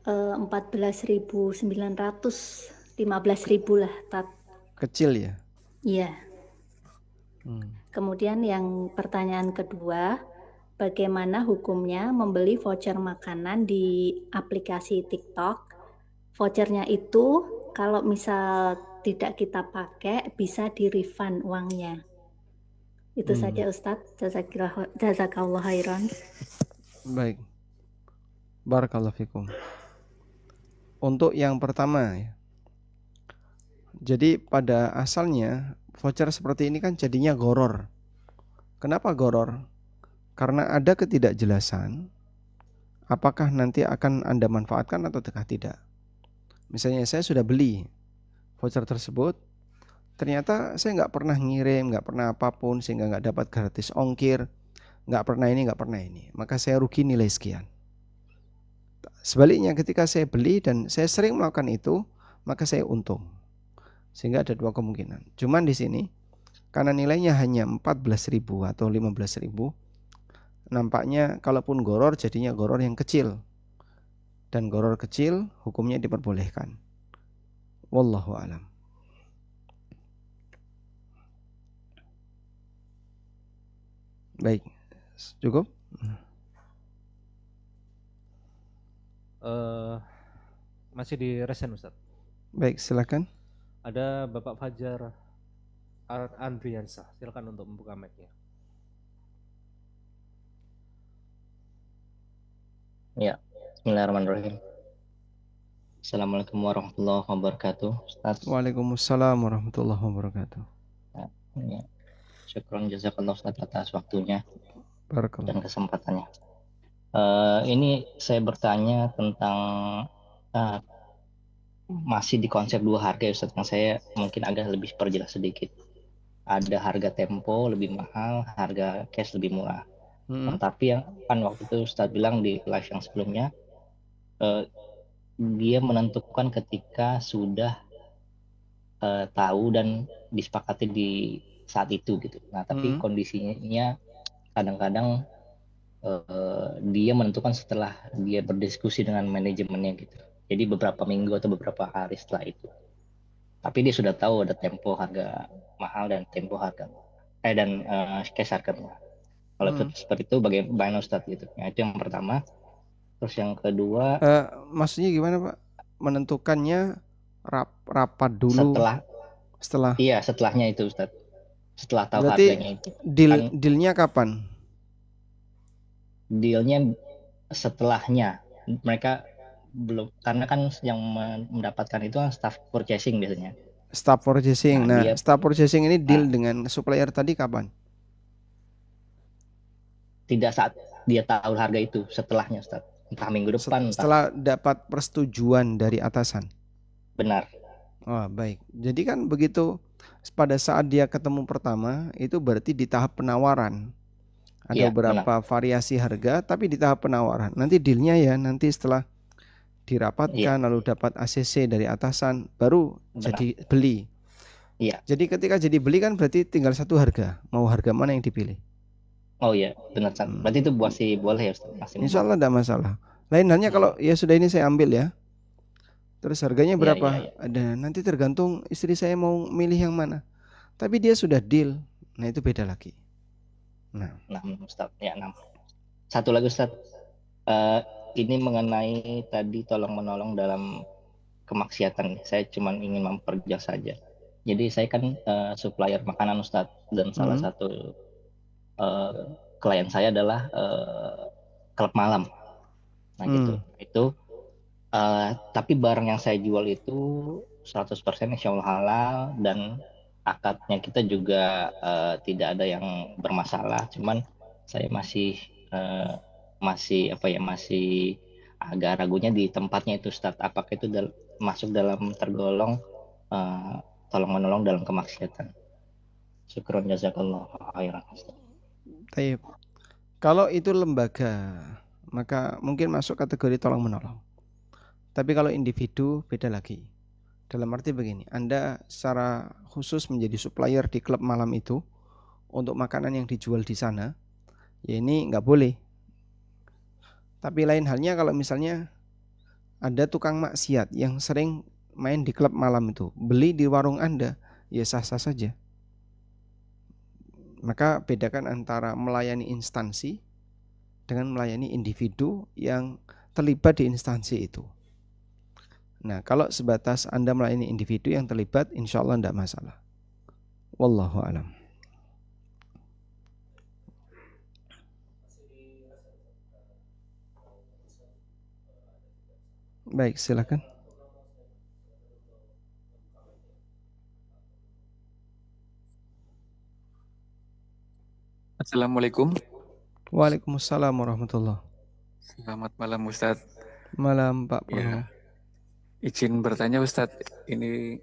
14.900, 15.000 lah, Tat. Kecil ya? Iya. Kemudian yang pertanyaan kedua, bagaimana hukumnya membeli voucher makanan di aplikasi TikTok? Vouchernya itu kalau misal tidak kita pakai bisa di-refund uangnya. Itu saja Ustadz. Jazakallah khairan. Baik. Barakallahu fikum. Untuk yang pertama ya. Jadi pada asalnya voucher seperti ini kan jadinya gharar. Kenapa gharar? Karena ada ketidakjelasan apakah nanti akan Anda manfaatkan atau tidak. Misalnya saya sudah beli voucher tersebut, ternyata saya nggak pernah ngirim, nggak pernah apapun, sehingga nggak dapat gratis ongkir, nggak pernah ini, maka saya rugi nilai sekian. Sebaliknya ketika saya beli dan saya sering melakukan itu, maka saya untung. Sehingga ada dua kemungkinan. Cuman di sini karena nilainya hanya 14.000 atau 15.000, nampaknya kalaupun gharar jadinya gharar yang kecil. dan gharar kecil hukumnya diperbolehkan. Wallahu alam. Baik, cukup? Masih di resen Ustaz. Baik, silakan. Ada Bapak Fajar Andriansah, silakan untuk membuka mic-nya. Ya, bismillahirrahmanirrahim. Assalamualaikum warahmatullahi wabarakatuh, Ustaz. Waalaikumsalam warahmatullahi wabarakatuh. Ya, syukron jazakallah Ustaz atas waktunya Barakallah. dan kesempatannya. Ini saya bertanya tentang masih di konsep dua harga ya Ustaz, yang saya mungkin agak lebih perjelas sedikit. Ada harga tempo lebih mahal, harga cash lebih murah. Tapi yang kan waktu itu Ustaz bilang di live yang sebelumnya, dia menentukan ketika sudah tahu dan disepakati di saat itu gitu. Nah tapi kondisinya kadang-kadang dia menentukan setelah dia berdiskusi dengan manajemennya gitu. Jadi beberapa minggu atau beberapa hari setelah itu. Tapi dia sudah tahu ada tempo harga mahal dan tempo harga dan cash harga murah. Kalau seperti itu bagaimana Ustaz gitu? Nah, itu yang pertama. Terus yang kedua, maksudnya gimana Pak? Menentukannya rapat dulu. Setelah. Iya, setelahnya itu Ustaz. Setelah tahu berarti harganya itu. Dealnya kapan? Dealnya setelahnya. Mereka belum, karena kan yang mendapatkan itu kan staff purchasing biasanya. Staff purchasing. Nah, staff purchasing ini deal dengan supplier tadi kapan? Tidak saat dia tahu harga itu, setelahnya Ustaz. Entah minggu depan. Setelah dapat persetujuan dari atasan. Benar. Oh, baik. Jadi kan begitu pada saat dia ketemu pertama itu berarti di tahap penawaran. Ada beberapa variasi harga tapi di tahap penawaran. Nanti dealnya ya nanti setelah dirapatkan lalu dapat ACC dari atasan baru jadi beli. Iya. Jadi ketika jadi beli kan berarti tinggal satu harga. Mau harga mana yang dipilih? Oh iya, benar Ustaz. Berarti itu masih boleh ya Ustaz? Insya Allah tidak masalah. Lain halnya kalau ya sudah ini saya ambil ya. Terus harganya berapa? Ada nanti tergantung istri saya mau milih yang mana. Tapi dia sudah deal. Nah itu beda lagi. Nah Ustaz, ya 6. Satu lagi Ustaz. Ini mengenai tadi tolong menolong dalam kemaksiatan. Saya cuma ingin memperjelas saja. Jadi saya kan supplier makanan Ustadz, dan salah satu klien saya adalah klub malam. Nah gitu. Itu tapi barang yang saya jual itu 100% insya Allah halal, dan akadnya kita juga tidak ada yang bermasalah. Cuman saya masih agak ragunya di tempatnya itu Ustaz. Apakah itu masuk dalam tergolong tolong menolong dalam kemaksiatan? Syukron jazakallah khairan. Baik. Kalau itu lembaga maka mungkin masuk kategori tolong menolong. Tapi kalau individu beda lagi. Dalam arti begini, Anda secara khusus menjadi supplier di klub malam itu untuk makanan yang dijual di sana, ya ini nggak boleh. Tapi lain halnya kalau misalnya ada tukang maksiat yang sering main di klub malam itu, beli di warung Anda, ya sah-sah saja. Maka bedakan antara melayani instansi dengan melayani individu yang terlibat di instansi itu. Nah, kalau sebatas Anda melayani individu yang terlibat, insya Allah tidak masalah. Wallahu a'lam. Baik, silakan. Assalamualaikum. Waalaikumsalam warahmatullahi. Selamat malam Ustadz. Malam Pak Prono. Ya. Izin bertanya Ustadz, ini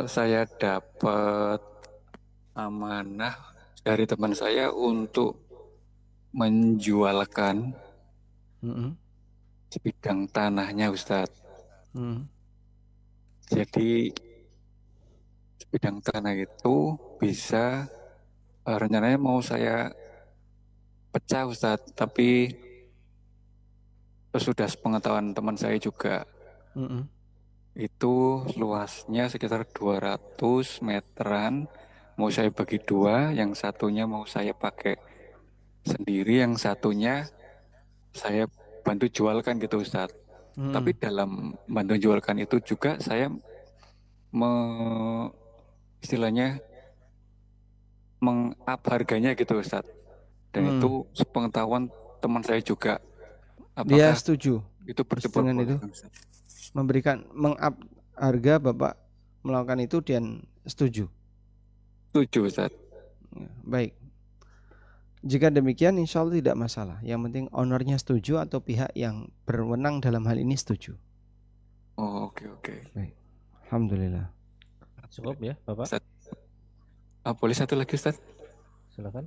saya dapat amanah dari teman saya untuk menjualkan sebidang tanahnya Ustadz. Jadi sebidang tanah itu bisa rencananya mau saya pecah Ustadz, tapi sesudah sepengetahuan teman saya juga. Mm-mm. Itu luasnya sekitar 200 meteran. Mau saya bagi dua, yang satunya mau saya pakai sendiri, yang satunya saya bantu jualkan gitu Ustadz. Tapi Mm-mm. dalam bantu jualkan itu juga saya istilahnya meng-up harganya gitu Ustadz. Dan Mm. itu sepengetahuan teman saya juga. Dia Apakah setuju itu dengan itu, diperbolehkan Ustadz? memberikan meng-up harga, Bapak melakukan itu dan setuju. Setuju Ustadz. Ya, baik. Jika demikian insya Allah tidak masalah. Yang penting ownernya setuju atau pihak yang berwenang dalam hal ini setuju. Oh, oke. Baik. Alhamdulillah. Cukup ya, Bapak? Ustadz. Boleh satu lagi Ustadz? Silakan.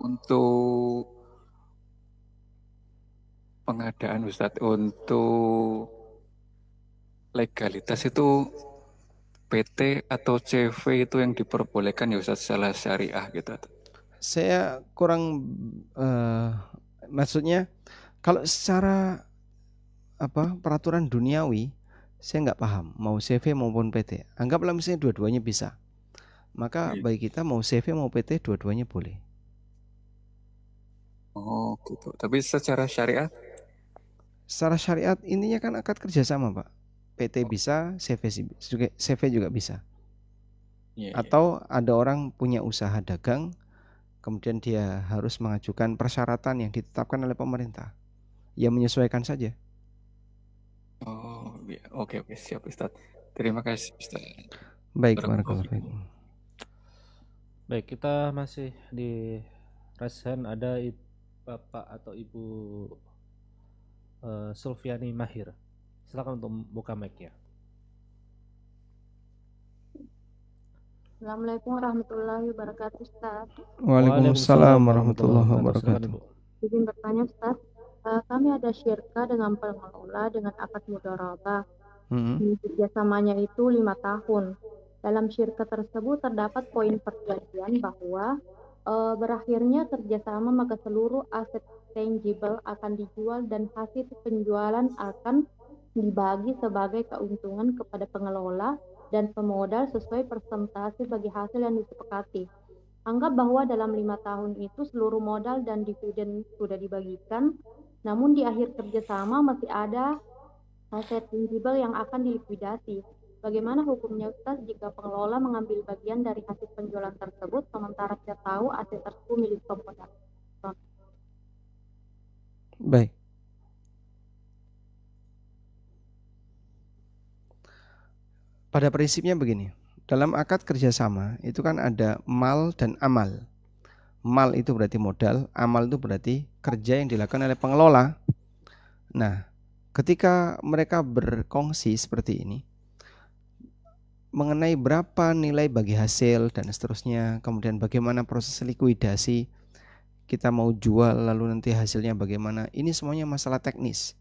Untuk pengadaan Ustadz, untuk legalitas itu PT atau CV itu yang diperbolehkan ya Ustadz secara syariah gitu. Saya kurang maksudnya kalau secara peraturan duniawi saya nggak paham mau CV maupun PT. Anggaplah misalnya dua-duanya bisa, maka bagi kita mau CV mau PT dua-duanya boleh. Oh gitu. Tapi secara syariat? Secara syariat intinya kan akad kerjasama Pak. PT bisa, CV juga bisa. Atau ada orang punya usaha dagang, kemudian dia harus mengajukan persyaratan yang ditetapkan oleh pemerintah. Ya menyesuaikan saja. Oh ya, oke siap Ustadz. Terima kasih Ustadz. Baik, barakallahu fiikum. Baik, kita masih di Rashan, ada Bapak atau Ibu Sulfiani Mahir. Silakan untuk buka mic-nya. Assalamualaikum warahmatullahi wabarakatuh Ustaz. Waalaikumsalam warahmatullahi wabarakatuh. Izin bertanya Ustaz, kami ada syirka dengan pengelola dengan akad mudharabah. Kerjasamanya itu 5 tahun. Dalam syirka tersebut terdapat poin perjanjian bahwa berakhirnya kerjasama maka seluruh aset tangible akan dijual dan hasil penjualan akan dibagi sebagai keuntungan kepada pengelola dan pemodal sesuai persentase bagi hasil yang disepakati. Anggap bahwa dalam 5 tahun itu seluruh modal dan dividen sudah dibagikan, namun di akhir kerjasama masih ada aset tangible yang akan dilikuidasi. Bagaimana hukumnya Ustaz jika pengelola mengambil bagian dari hasil penjualan tersebut sementara kita tahu aset tersebut milik pemodal? Baik. Pada prinsipnya begini, dalam akad kerjasama itu kan ada mal dan amal. Mal itu berarti modal, amal itu berarti kerja yang dilakukan oleh pengelola. Nah, ketika mereka berkongsi seperti ini, mengenai berapa nilai bagi hasil dan seterusnya, kemudian bagaimana proses likuidasi, kita mau jual lalu nanti hasilnya bagaimana, ini semuanya masalah teknis,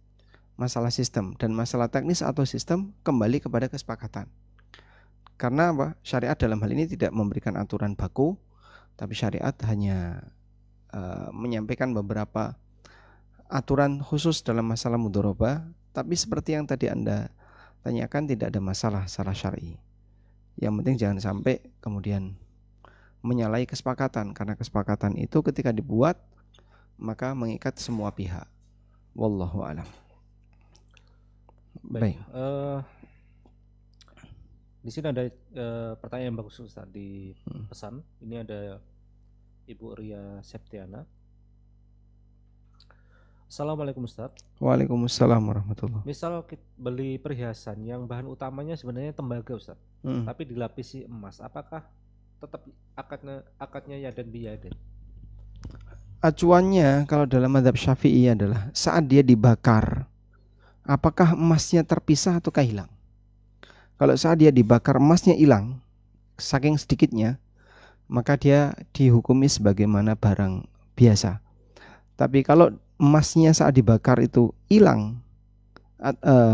masalah sistem, dan masalah teknis atau sistem kembali kepada kesepakatan. Karena apa? Syariat dalam hal ini tidak memberikan aturan baku, tapi syariat hanya menyampaikan beberapa aturan khusus dalam masalah mudharabah. Tapi seperti yang tadi Anda tanyakan, tidak ada masalah secara syar'i. Yang penting jangan sampai kemudian menyalahi kesepakatan, karena kesepakatan itu ketika dibuat maka mengikat semua pihak. Wallahu a'lam. Baik. Di sini ada pertanyaan yang bagus Ustaz di pesan. Ini ada Ibu Ria Septiana. Assalamualaikum Ustaz. Waalaikumsalam warahmatullahi. Misal kita beli perhiasan yang bahan utamanya sebenarnya tembaga Ustaz, tapi dilapisi emas, apakah tetap akadnya yadan biyadan? Acuannya kalau dalam mazhab Syafi'i adalah saat dia dibakar, apakah emasnya terpisah ataukah hilang? Kalau saat dia dibakar emasnya hilang, saking sedikitnya, maka dia dihukumi sebagaimana barang biasa. Tapi kalau emasnya saat dibakar itu hilang,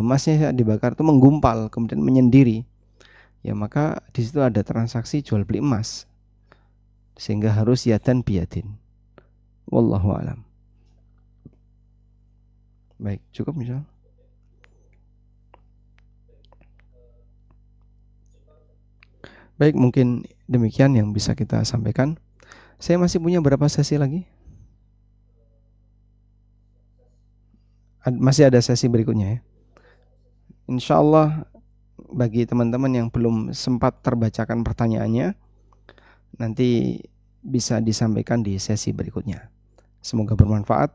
emasnya saat dibakar itu menggumpal kemudian menyendiri, ya maka di situ ada transaksi jual beli emas, sehingga harus yadan biyadin. Wallahu a'lam. Baik, cukup misal. Baik, mungkin demikian yang bisa kita sampaikan. Saya masih punya berapa sesi lagi? Masih ada sesi berikutnya ya. Insya Allah bagi teman-teman yang belum sempat terbacakan pertanyaannya, nanti bisa disampaikan di sesi berikutnya. Semoga bermanfaat.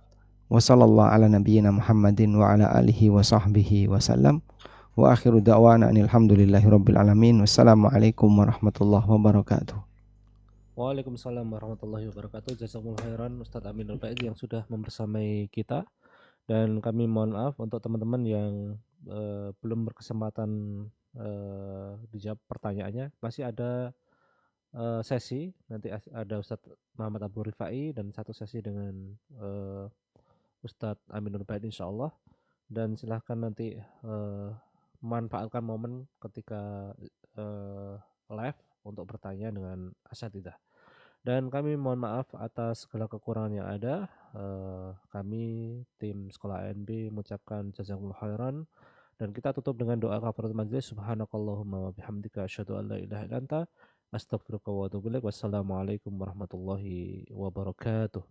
Wassallallahu ala nabiyyina Muhammadin wa ala alihi wa sahbihi wasallam. Wa akhiru da'wana alhamdulillahi rabbil alamin. Wassalamualaikum warahmatullahi wabarakatuh. Waalaikumsalam warahmatullahi wabarakatuh. Jazakumullah khairan Ustadz Aminul Baiz yang sudah membersamai kita. Dan kami mohon maaf untuk teman-teman yang belum berkesempatan dijawab pertanyaannya. Masih ada sesi, nanti ada Ustadz Muhammad Abu Rifai dan satu sesi dengan Ustadz Aminul Baiz insyaallah. Dan silahkan nanti manfaatkan momen ketika live untuk bertanya dengan asatidzah. Dan kami mohon maaf atas segala kekurangan yang ada. Kami tim Sekolah ANB mengucapkan jazakumullah khairan. Dan kita tutup dengan doa kafaratul majlis. Subhanakallahumma wa bihamdika asyhadu an la ilaha illa anta astaghfiruka wa atubu ilaik. Wassalamualaikum warahmatullahi wabarakatuh.